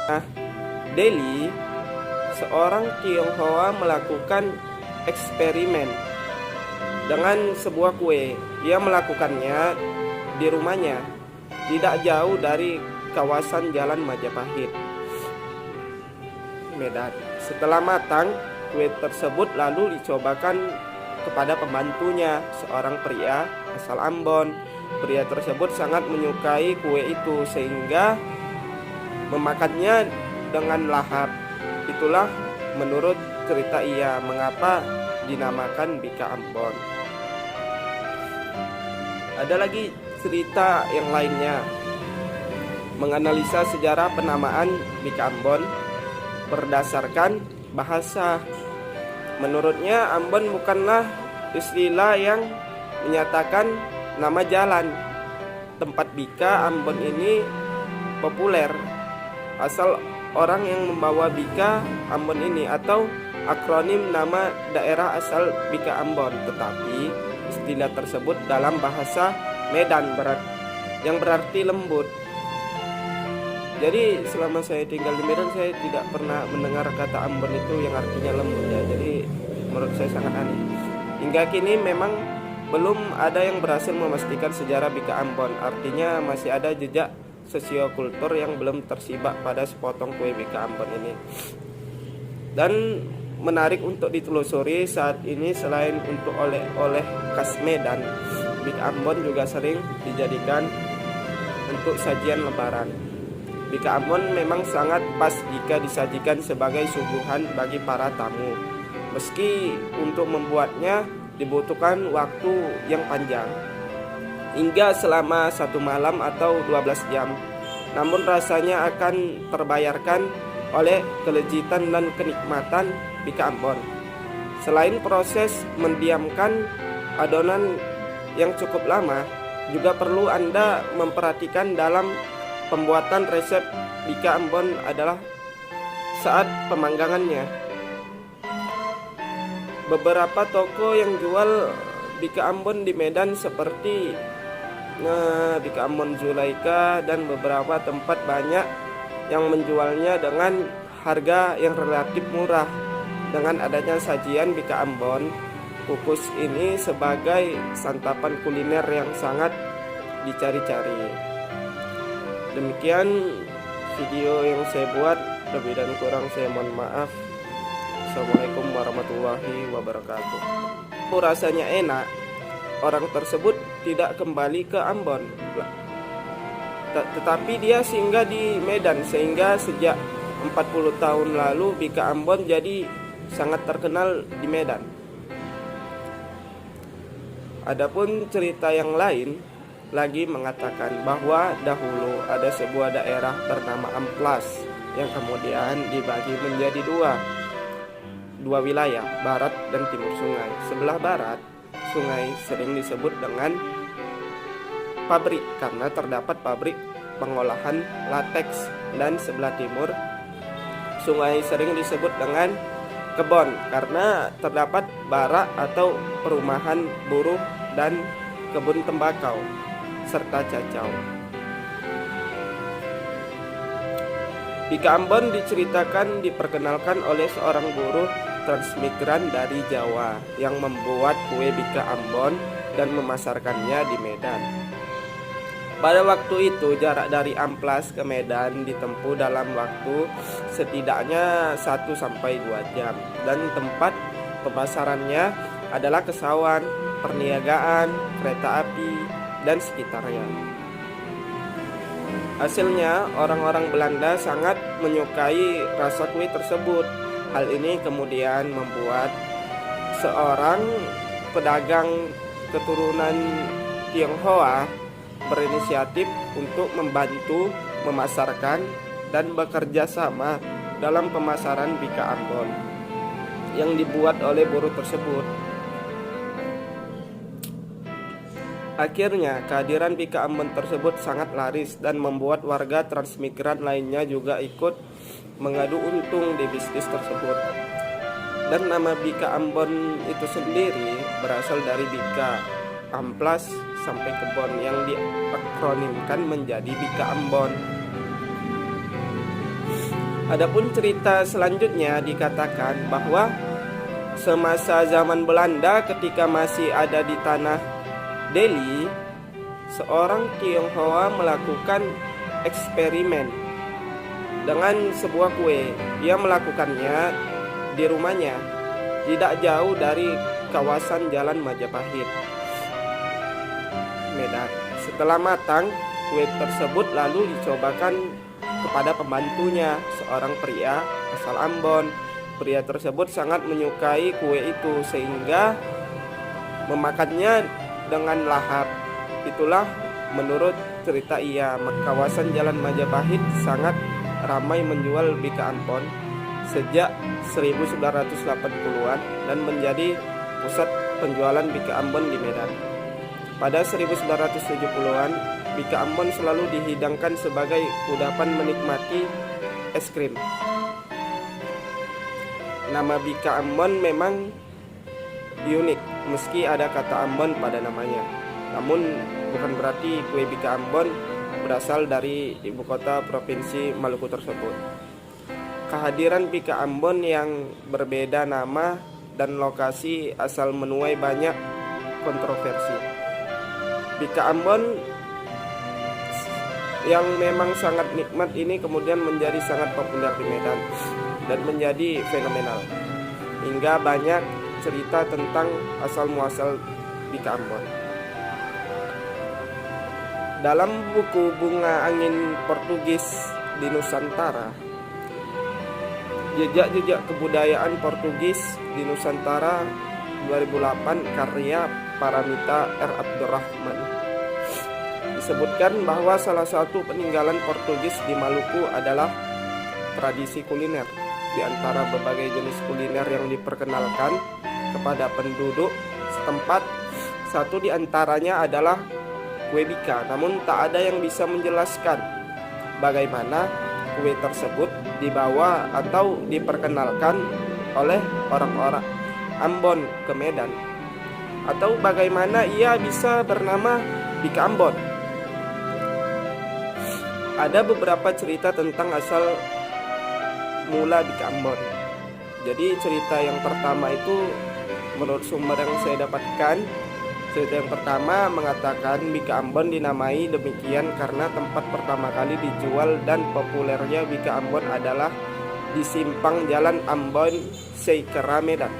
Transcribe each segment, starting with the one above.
Nah, Delhi, seorang Tionghoa melakukan eksperimen dengan sebuah kue. Ia melakukannya di rumahnya, tidak jauh dari kawasan Jalan Majapahit, Medan. Setelah matang, kue tersebut lalu dicobakan kepada pembantunya, seorang pria asal Ambon. Pria tersebut sangat menyukai kue itu sehingga memakannya dengan lahap. Itulah menurut cerita ia mengapa dinamakan Bika Ambon. Ada lagi cerita yang lainnya menganalisa sejarah penamaan Bika Ambon berdasarkan bahasa. Menurutnya Ambon bukanlah istilah yang menyatakan nama jalan. Tempat Bika Ambon ini populer asal orang yang membawa Bika Ambon ini atau akronim nama daerah asal Bika Ambon. Tetapi istilah tersebut dalam bahasa Medan yang berarti lembut. Jadi selama saya tinggal di Medan, saya tidak pernah mendengar kata Ambon itu yang artinya lembut ya. Jadi menurut saya sangat aneh. Hingga kini memang belum ada yang berhasil memastikan sejarah Bika Ambon. Artinya masih ada jejak sosiokultur yang belum tersibak pada sepotong kue Bika Ambon ini. Dan menarik untuk ditelusuri saat ini, selain untuk oleh-oleh khas Medan, Bika Ambon juga sering dijadikan untuk sajian lebaran. Bika Ambon memang sangat pas jika disajikan sebagai suguhan bagi para tamu. Meski untuk membuatnya dibutuhkan waktu yang panjang, hingga selama 1 malam atau 12 jam. Namun rasanya akan terbayarkan oleh kelejitan dan kenikmatan Bika Ambon. Selain proses mendiamkan adonan yang cukup lama, juga perlu Anda memperhatikan dalam pembuatan resep Bika Ambon adalah saat pemanggangannya. Beberapa toko yang jual Bika Ambon di Medan seperti Bika Ambon Zulaika dan beberapa tempat banyak yang menjualnya dengan harga yang relatif murah. Dengan adanya sajian Bika Ambon, kukus ini sebagai santapan kuliner yang sangat dicari-cari. Demikian video yang saya buat, lebih dan kurang saya mohon maaf. Assalamualaikum warahmatullahi wabarakatuh. Rasanya enak, orang tersebut tidak kembali ke Ambon, tetapi dia singgah di Medan, sehingga sejak 40 tahun lalu Bika Ambon jadi sangat terkenal di Medan. Adapun cerita yang lain lagi mengatakan bahwa dahulu ada sebuah daerah bernama Amplas yang kemudian dibagi menjadi dua wilayah, barat dan timur sungai. Sebelah barat sungai sering disebut dengan pabrik karena terdapat pabrik pengolahan lateks, dan sebelah timur sungai sering disebut dengan kebon karena terdapat barak atau perumahan buruh dan kebun tembakau serta cacau. Bika Ambon diceritakan diperkenalkan oleh seorang buruh transmigran dari Jawa yang membuat kue Bika Ambon dan memasarkannya di Medan. Pada waktu itu jarak dari Amplas ke Medan ditempuh dalam waktu setidaknya 1-2 jam, dan tempat pemasarannya adalah Kesawan, perniagaan, kereta api, dan sekitarnya. Hasilnya orang-orang Belanda sangat menyukai rasa kue tersebut. Hal ini kemudian membuat seorang pedagang keturunan Tionghoa berinisiatif untuk membantu memasarkan dan bekerja sama dalam pemasaran Bika Ambon yang dibuat oleh buruh tersebut. Akhirnya kehadiran Bika Ambon tersebut sangat laris dan membuat warga transmigran lainnya juga ikut mengadu untung di bisnis tersebut. Dan nama Bika Ambon itu sendiri berasal dari Bika, Amplas sampai Kebon yang diakronimkan menjadi Bika Ambon. Adapun cerita selanjutnya dikatakan bahwa semasa zaman Belanda ketika masih ada di tanah Delhi, seorang Tionghoa melakukan eksperimen dengan sebuah kue. Ia melakukannya di rumahnya, tidak jauh dari kawasan Jalan Majapahit, Medan. Setelah matang, kue tersebut lalu dicobakan kepada pembantunya, seorang pria asal Ambon. Pria tersebut sangat menyukai kue itu sehingga memakannya dengan lahap. Itulah menurut cerita ia. Kawasan Jalan Majapahit sangat ramai menjual bika Ambon sejak 1980-an dan menjadi pusat penjualan bika Ambon di Medan. Pada 1970-an, bika Ambon selalu dihidangkan sebagai kudapan menikmati es krim. Nama bika Ambon memang unik meski ada kata Ambon pada namanya. Namun bukan berarti kue bika Ambon berasal dari ibu kota provinsi Maluku tersebut. Kehadiran bika Ambon yang berbeda nama dan lokasi asal menuai banyak kontroversi. Bika Ambon yang memang sangat nikmat ini kemudian menjadi sangat populer di Medan dan menjadi fenomenal, hingga banyak cerita tentang asal muasal bika Ambon. Dalam buku Bunga Angin Portugis di Nusantara, Jejak-jejak kebudayaan Portugis di Nusantara 2008 karya Paramita R. Abdurrahman, disebutkan bahwa salah satu peninggalan Portugis di Maluku adalah tradisi kuliner. Di antara berbagai jenis kuliner yang diperkenalkan kepada penduduk setempat, satu di antaranya adalah kue bika. Namun tak ada yang bisa menjelaskan bagaimana kue tersebut dibawa atau diperkenalkan oleh orang-orang Ambon ke Medan, atau bagaimana ia bisa bernama bika Ambon. Ada beberapa cerita tentang asal mula bika Ambon. Jadi cerita yang pertama itu menurut sumber yang saya dapatkan, cerita yang pertama mengatakan bika Ambon dinamai demikian karena tempat pertama kali dijual dan populernya bika Ambon adalah di simpang Jalan Ambon Seikera, Medan.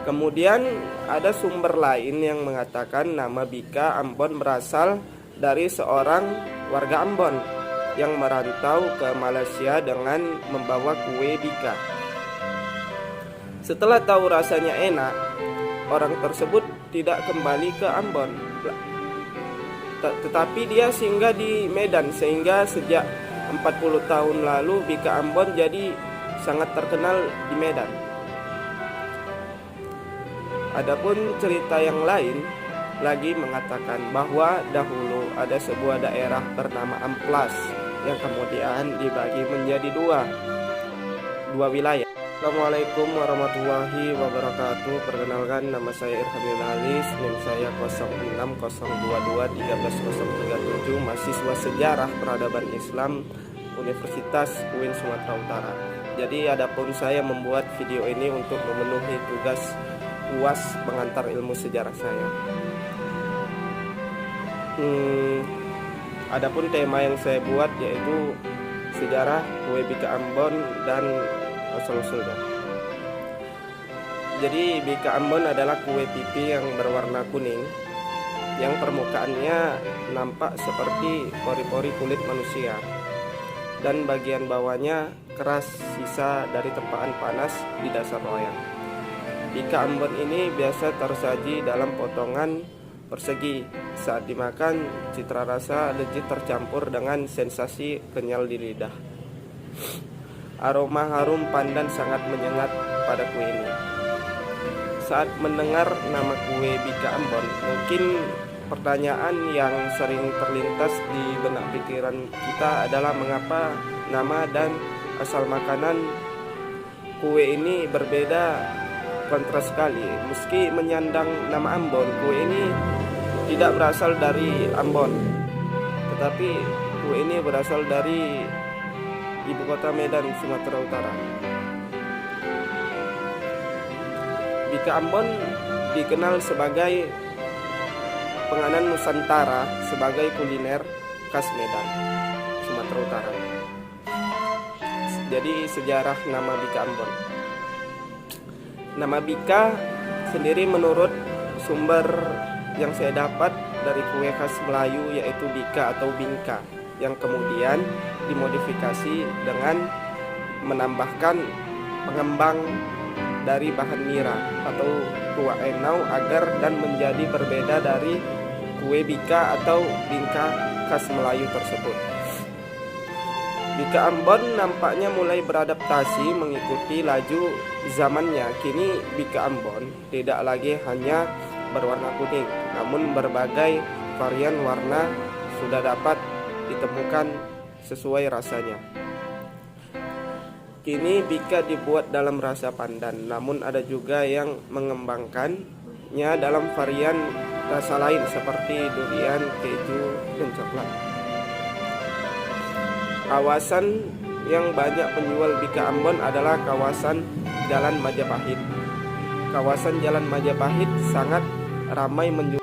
Kemudian ada sumber lain yang mengatakan nama bika Ambon berasal dari seorang warga Ambon yang merantau ke Malaysia dengan membawa kue bika. Setelah tahu rasanya enak, orang tersebut tidak kembali ke Ambon, tetapi dia singgah di Medan, sehingga sejak 40 tahun lalu bika Ambon jadi sangat terkenal di Medan. Adapun cerita yang lain lagi mengatakan bahwa dahulu ada sebuah daerah bernama Amplas yang kemudian dibagi menjadi dua wilayah. Assalamualaikum warahmatullahi wabarakatuh. Perkenalkan, nama saya Irfan Yunalis, NIM saya 0602213037, mahasiswa Sejarah Peradaban Islam Universitas UIN Sumatera Utara. Jadi adapun saya membuat video ini untuk memenuhi tugas UAS pengantar ilmu sejarah saya. Adapun tema yang saya buat yaitu sejarah kue bika Ambon dan asal-usulnya. Jadi bika Ambon adalah kue pipi yang berwarna kuning yang permukaannya nampak seperti pori-pori kulit manusia dan bagian bawahnya keras sisa dari tempaan panas di dasar loyang. Bika Ambon ini biasa tersaji dalam potongan persegi. Saat dimakan, citra rasa legit tercampur dengan sensasi kenyal di lidah. Aroma harum pandan sangat menyengat pada kue ini. Saat mendengar nama kue bika Ambon, mungkin pertanyaan yang sering terlintas di benak pikiran kita adalah mengapa nama dan asal makanan kue ini berbeda kontras sekali. Meski menyandang nama Ambon, kue ini tidak berasal dari Ambon, tetapi kue ini berasal dari ibu kota Medan, Sumatera Utara. Bika Ambon dikenal sebagai penganan Nusantara sebagai kuliner khas Medan, Sumatera Utara. Jadi sejarah nama Bika Ambon. Nama Bika sendiri menurut sumber yang saya dapat dari kue khas Melayu yaitu bika atau bingka, yang kemudian dimodifikasi dengan menambahkan pengembang dari bahan nira atau tua enau agar dan menjadi berbeda dari kue bika atau bingka khas Melayu tersebut. Bika Ambon nampaknya mulai beradaptasi mengikuti laju zamannya. Kini Bika Ambon tidak lagi hanya berwarna kuning, namun berbagai varian warna sudah dapat ditemukan sesuai rasanya. Kini bika dibuat dalam rasa pandan, namun ada juga yang mengembangkannya dalam varian rasa lain seperti durian, keju, dan coklat. Kawasan yang banyak penjual bika Ambon adalah kawasan Jalan Majapahit. Kawasan Jalan Majapahit sangat ramai menjual